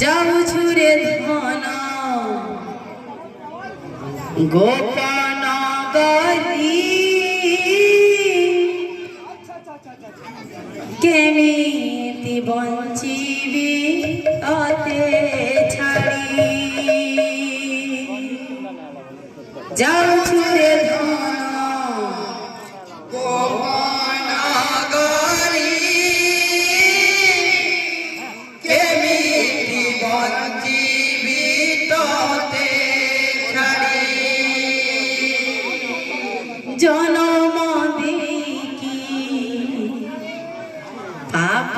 যাউছু রে ধন গোপন গরি কেমিতি বঞ্চিবি ততে ছাড়ি যাউছু রে ধন গোপন গরি কেমিতি বঞ্চিবি ততে ছাড়ি জনম দেখি পাপ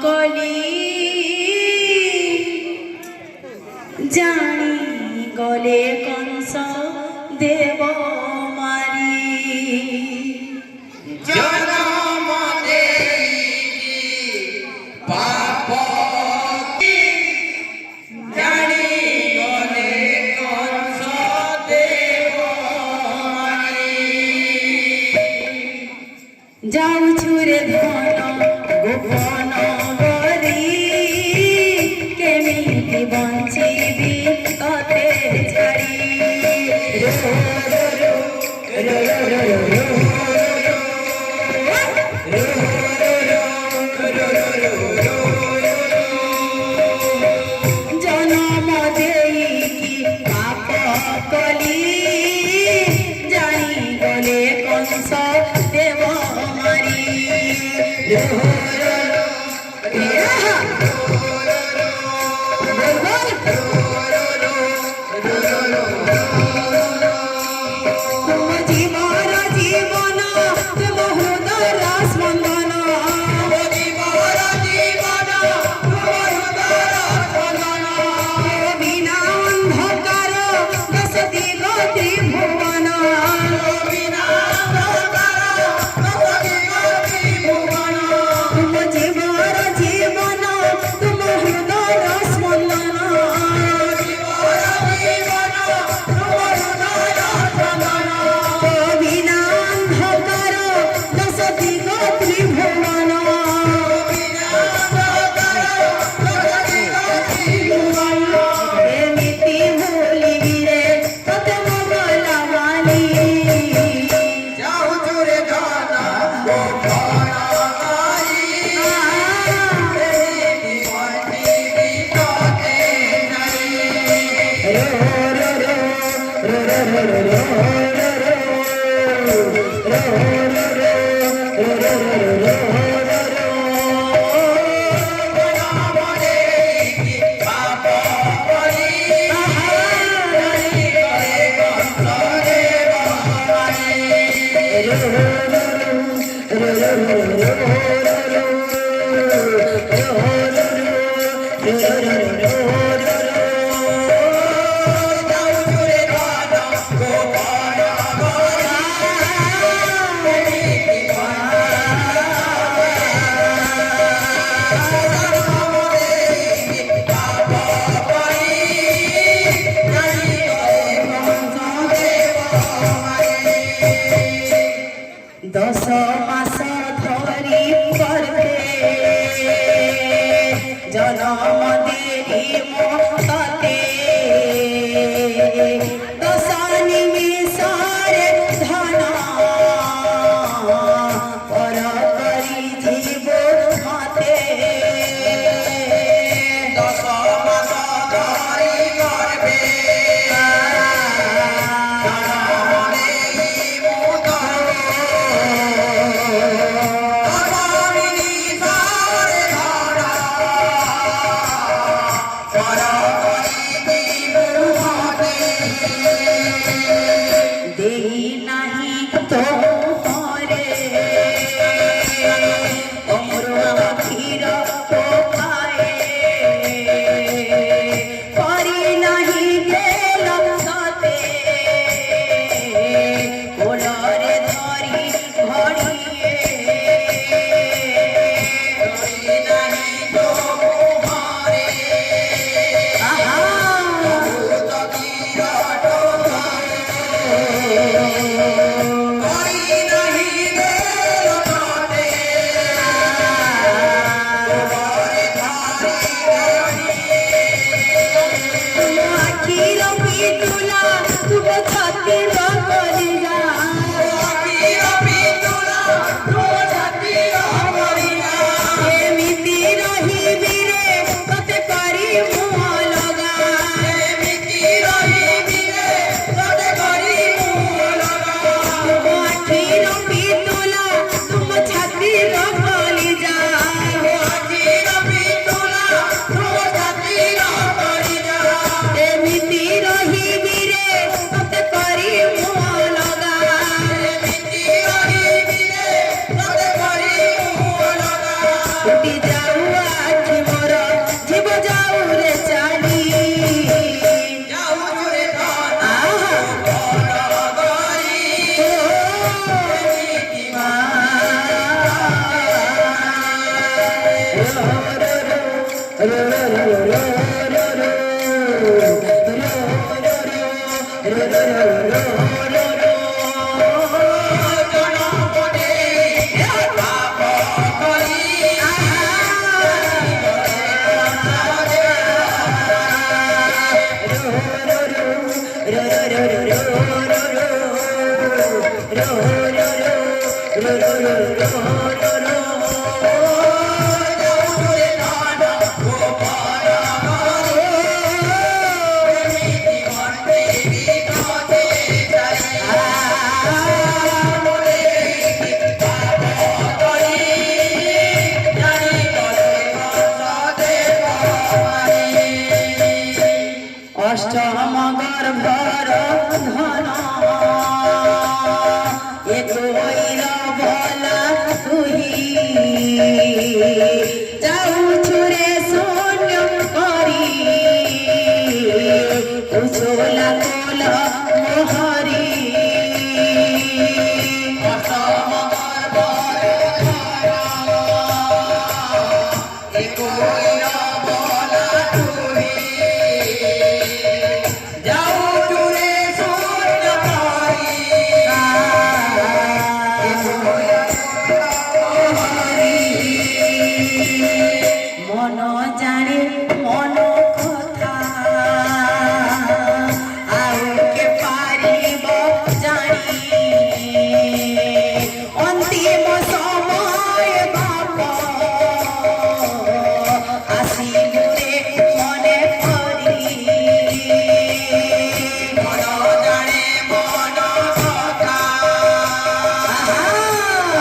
কলি জানি গলে কংস দেব মারি জনম দেখি পাপ জানি গলে কংস দেব মারি যাউছু রে ধন গোপন গরি কেমিতি বঞ্চিবি ততে ছাড়ি জনম দেইকি পাপ কলি জানি গলে কংস দেব মারি তুম জীবন জীবন তুম হৃদয় স্পন্দন জীবন জীবন তুম হৃদয় স্পন্দন বিনা অন্ধকার দশ দিগ ত্রিভুবন বিনা অন্ধকার দশ দিগ ত্রিভুবন তুম জীবন জীবন তুম হৃদয় স্পন্দন বিনা অন্ধকার দশ দিগ ত্রিভুবন এমিতি ভুলিবি রে তোতে মঙ্গল মানি যাউছু রে ধন গোপন গরি কেমিতি বঞ্চিবি ততে দশ মাস ধরি গর্ভে জনম দেরি মতে দশ নিমিষরে ধন পর করি জীব মতে দশ মাস ধরি গর্ভে para छाती रखली जा एमिति रहिबि रे तते करी मुह लगा आखिर पितुला तुम छाती रखली जा एमिति रहिबि रे तते करी मुह लगा उठी जाऊ आखि मोर जीव जाऊ रे चाली आहा अष्टम गर्भर धन एक भला तुही जाऊ छुरे शून्य करी उछोला कोल मोहरी मन जाने मन कथा आउ के पारिब जानी अंतिम समय बाप आसिलु रे मने परी मन जाने मन कथा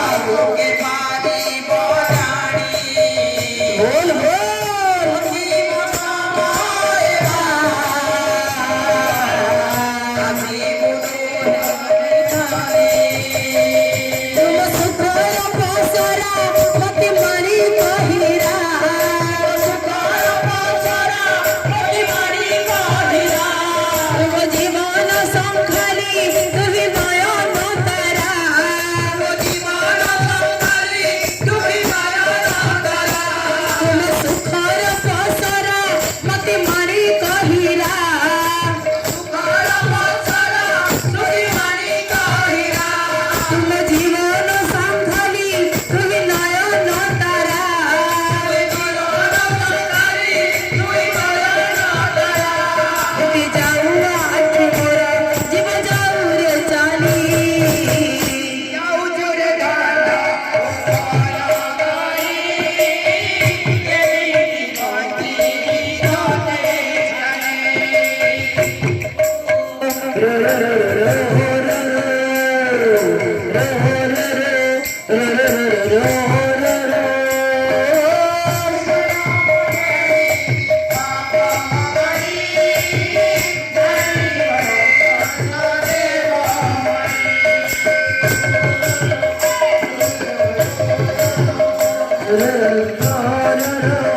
आउ के पारिब जानी बोल तुम सुखर पसरा मति मारी कहिरा तुम जीवन संखाली तुहि नयन तारा तुम सुखर पसरा मति मारी कहिरा तुम जीवन संखाली तुहि नयन तारा उठी जाऊ आखि मोर जीव जाऊ रे चाली ra ra ra ra